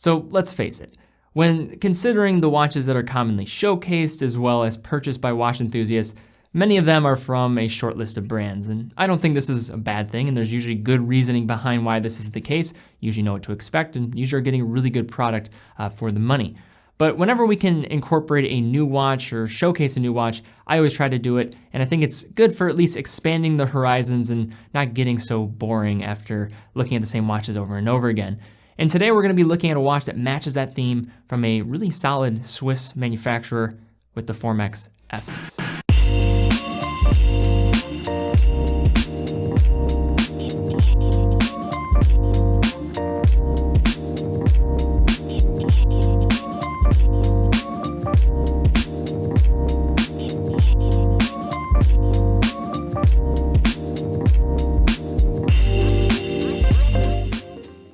So let's face it, when considering the watches that are commonly showcased as well as purchased by watch enthusiasts, many of them are from a short list of brands, and I don't think this is a bad thing, and there's usually good reasoning behind why this is the case. You usually know what to expect, and usually are getting a really good product for the money. But whenever we can incorporate a new watch or showcase a new watch, I always try to do it, and I think it's good for at least expanding the horizons and not getting so boring after looking at the same watches over and over again. And today we're going to be looking at a watch that matches that theme from a really solid Swiss manufacturer with the Formex Essence.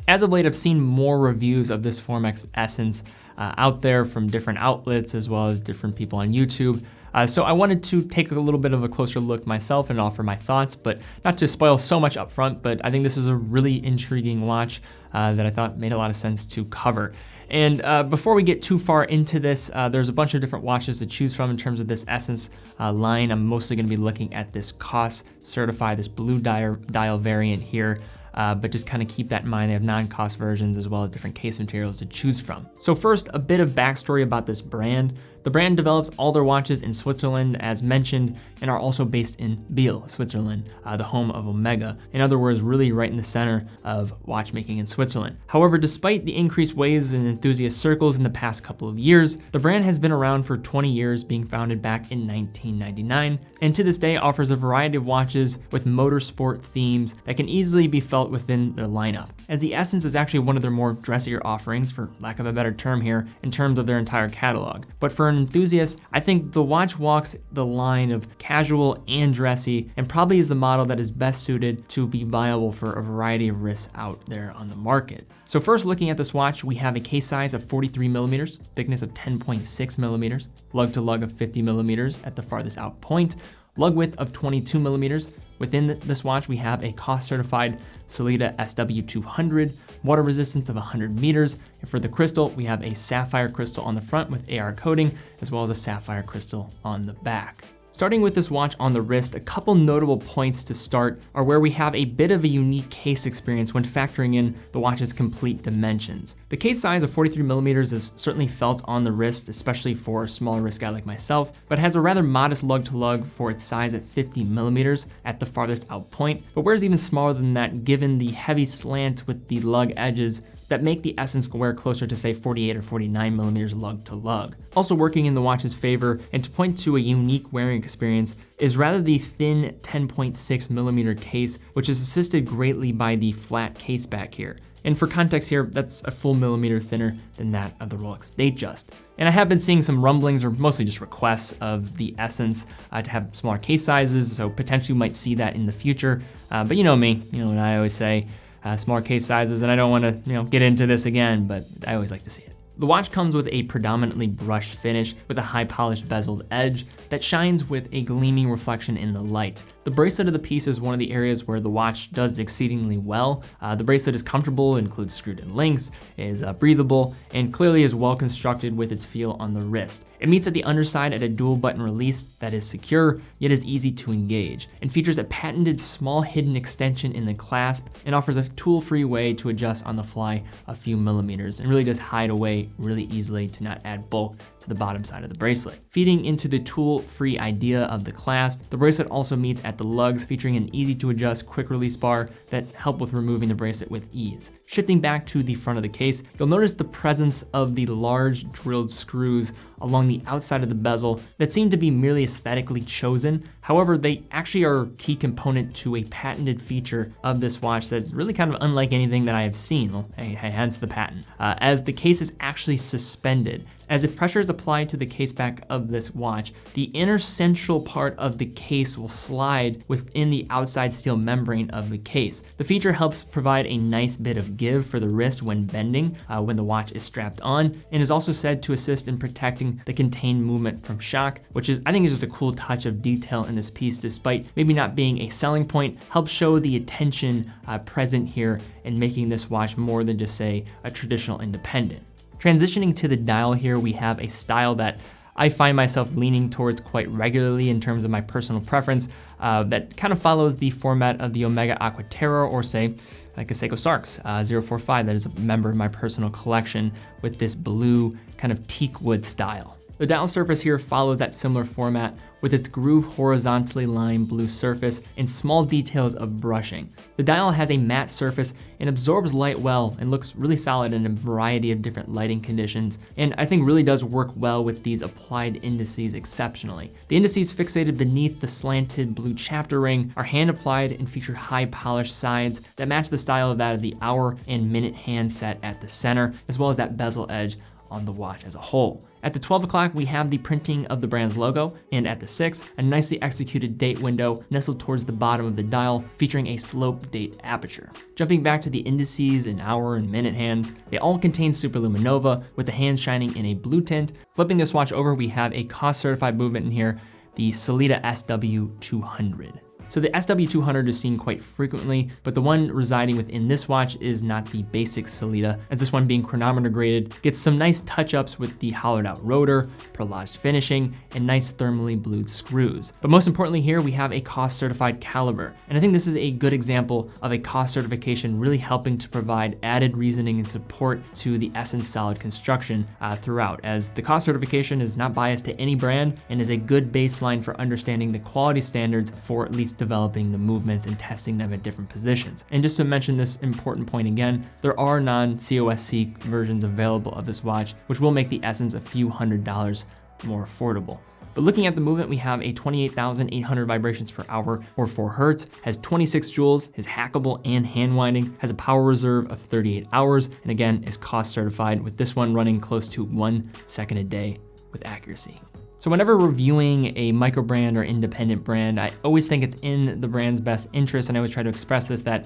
As of late, I've seen more reviews of this Formex Essence out there from different outlets as well as different people on YouTube. So I wanted to take a little bit of a closer look myself and offer my thoughts, but not to spoil so much up front, but I think this is a really intriguing watch that I thought made a lot of sense to cover. And before we get too far into this, there's a bunch of different watches to choose from in terms of this Essence line. I'm mostly gonna be looking at this COSC certified, this blue dial variant here. But just kind of keep that in mind. They have non-COSC versions as well as different case materials to choose from. So first, a bit of backstory about this brand. The brand develops all their watches in Switzerland, as mentioned, and are also based in Biel, Switzerland, the home of Omega. In other words, really right in the center of watchmaking in Switzerland. However, despite the increased waves in enthusiast circles in the past couple of years, the brand has been around for 20 years, being founded back in 1999, and to this day offers a variety of watches with motorsport themes that can easily be felt within their lineup, as the Essence is actually one of their more dressier offerings, for lack of a better term here, in terms of their entire catalog. But for an enthusiast, I think the watch walks the line of casual and dressy, and probably is the model that is best suited to be viable for a variety of wrists out there on the market. So first, looking at this watch, we have a case size of 43 millimeters, thickness of 10.6 millimeters, lug to lug of 50 millimeters at the farthest out point, lug width of 22 millimeters. Within this watch, we have a COSC certified Sellita SW200, water resistance of 100 meters. And for the crystal, we have a sapphire crystal on the front with AR coating, as well as a sapphire crystal on the back. Starting with this watch on the wrist, a couple notable points to start are where we have a bit of a unique case experience when factoring in the watch's complete dimensions. The case size of 43 millimeters is certainly felt on the wrist, especially for a smaller wrist guy like myself, but has a rather modest lug to lug for its size at 50 millimeters at the farthest out point, but wears even smaller than that given the heavy slant with the lug edges that make the Essence wear closer to say 48 or 49 millimeters lug to lug. Also working in the watch's favor, and to point to a unique wearing experience, is rather the thin 10.6 millimeter case, which is assisted greatly by the flat case back here. And for context here, that's a full millimeter thinner than that of the Rolex Datejust. And I have been seeing some rumblings, or mostly just requests, of the Essence to have smaller case sizes, so potentially we might see that in the future. But you know me, and I always say, smaller case sizes, and I don't want to get into this again, but I always like to see it. The watch comes with a predominantly brushed finish with a high polished bezeled edge that shines with a gleaming reflection in the light. The bracelet of the piece is one of the areas where the watch does exceedingly well. The bracelet is comfortable, includes screwed in links, is breathable, and clearly is well constructed with its feel on the wrist. It meets at the underside at a dual button release that is secure, yet is easy to engage, and features a patented small hidden extension in the clasp, and offers a tool-free way to adjust on the fly a few millimeters, and really does hide away really easily to not add bulk to the bottom side of the bracelet. Feeding into the tool-free idea of the clasp, the bracelet also meets at the lugs, featuring an easy to adjust quick release bar that help with removing the bracelet with ease. Shifting back to the front of the case, you'll notice the presence of the large drilled screws along the outside of the bezel that seem to be merely aesthetically chosen. However, they actually are a key component to a patented feature of this watch that's really kind of unlike anything that I have seen, hence the patent, as the case is actually suspended. As if pressure is applied to the case back of this watch, the inner central part of the case will slide slide within the outside steel membrane of the case. The feature helps provide a nice bit of give for the wrist when bending, when the watch is strapped on, and is also said to assist in protecting the contained movement from shock, which I think is just a cool touch of detail in this piece, despite maybe not being a selling point. Helps show the attention present here in making this watch more than just, say, a traditional independent. Transitioning to the dial here, we have a style that I find myself leaning towards quite regularly in terms of my personal preference, that kind of follows the format of the Omega Aquaterra, or say, like a COSC 045 that is a member of my personal collection, with this blue kind of teak wood style. The dial surface here follows that similar format with its groove horizontally lined blue surface and small details of brushing. The dial has a matte surface and absorbs light well and looks really solid in a variety of different lighting conditions, and I think really does work well with these applied indices exceptionally. The indices fixated beneath the slanted blue chapter ring are hand applied and feature high polished sides that match the style of that of the hour and minute hand set at the center, as well as that bezel edge on the watch as a whole. At the 12 o'clock, we have the printing of the brand's logo, and at the 6, a nicely executed date window nestled towards the bottom of the dial, featuring a slope date aperture. Jumping back to the indices and hour and minute hands, they all contain superluminova, with the hands shining in a blue tint. Flipping this watch over, we have a COSC certified movement in here, the Sellita SW200. So the SW200 is seen quite frequently, but the one residing within this watch is not the basic Sellita, as this one, being chronometer graded, gets some nice touch-ups with the hollowed out rotor, perlaged finishing, and nice thermally blued screws. But most importantly here, we have a COSC certified caliber. And I think this is a good example of a COSC certification really helping to provide added reasoning and support to the Essence solid construction throughout, as the COSC certification is not biased to any brand and is a good baseline for understanding the quality standards for at least developing the movements and testing them at different positions. And just to mention this important point again, there are non-COSC versions available of this watch, which will make the Essence a few $100s more affordable. But looking at the movement, we have a 28,800 vibrations per hour, or 4 Hertz, has 26 joules, is hackable and hand winding, has a power reserve of 38 hours, and again is COSC certified, with this one running close to 1 second a day with accuracy. So whenever reviewing a micro brand or independent brand, I always think it's in the brand's best interest, and I always try to express this, that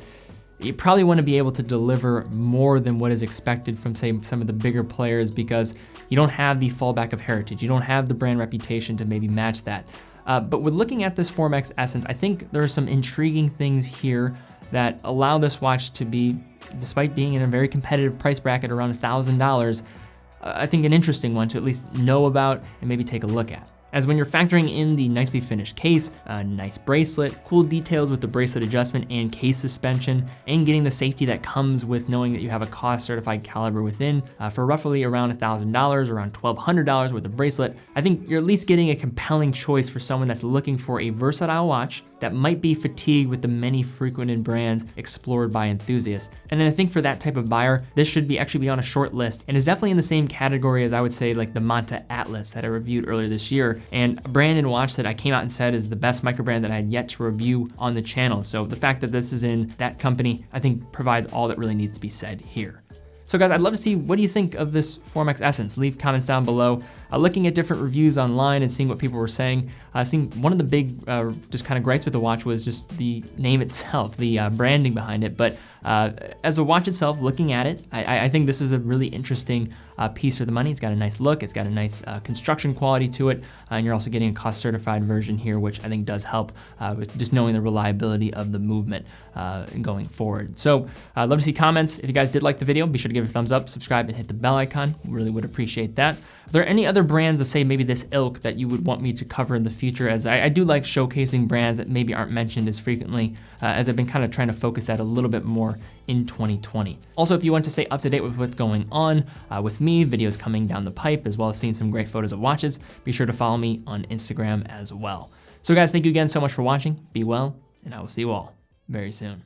you probably want to be able to deliver more than what is expected from, say, some of the bigger players, because you don't have the fallback of heritage. You don't have the brand reputation to maybe match that. But with looking at this Formex Essence, I think there are some intriguing things here that allow this watch to be, despite being in a very competitive price bracket around $1,000, I think an interesting one to at least know about and maybe take a look at. As when you're factoring in the nicely finished case, a nice bracelet, cool details with the bracelet adjustment and case suspension, and getting the safety that comes with knowing that you have a COSC certified caliber within, for roughly around $1,000, around $1,200 with a bracelet, I think you're at least getting a compelling choice for someone that's looking for a versatile watch that might be fatigued with the many frequented brands explored by enthusiasts. And then I think for that type of buyer, this should actually be on a short list, and is definitely in the same category as, I would say, like the Manta Atlas that I reviewed earlier this year, and a brand and watch that I came out and said is the best micro brand that I had yet to review on the channel. So the fact that this is in that company, I think provides all that really needs to be said here. So guys, I'd love to see, what do you think of this Formex Essence? Leave comments down below. Looking at different reviews online and seeing what people were saying, seeing one of the big just kind of gripes with the watch was just the name itself, the branding behind it. But as a watch itself, looking at it, I think this is a really interesting piece for the money. It's got a nice look, it's got a nice construction quality to it, and you're also getting a COSC certified version here, which I think does help with just knowing the reliability of the movement going forward. So I'd love to see comments. If you guys did like the video, be sure to give it a thumbs up, subscribe, and hit the bell icon. Really would appreciate that. Are there any other brands of, say, maybe this ilk that you would want me to cover in the future? As I do like showcasing brands that maybe aren't mentioned as frequently, as I've been kind of trying to focus that a little bit more in 2020. Also, if you want to stay up to date with what's going on with me, videos coming down the pipe, as well as seeing some great photos of watches, be sure to follow me on Instagram as well. So guys, thank you again so much for watching. Be well, and I will see you all very soon.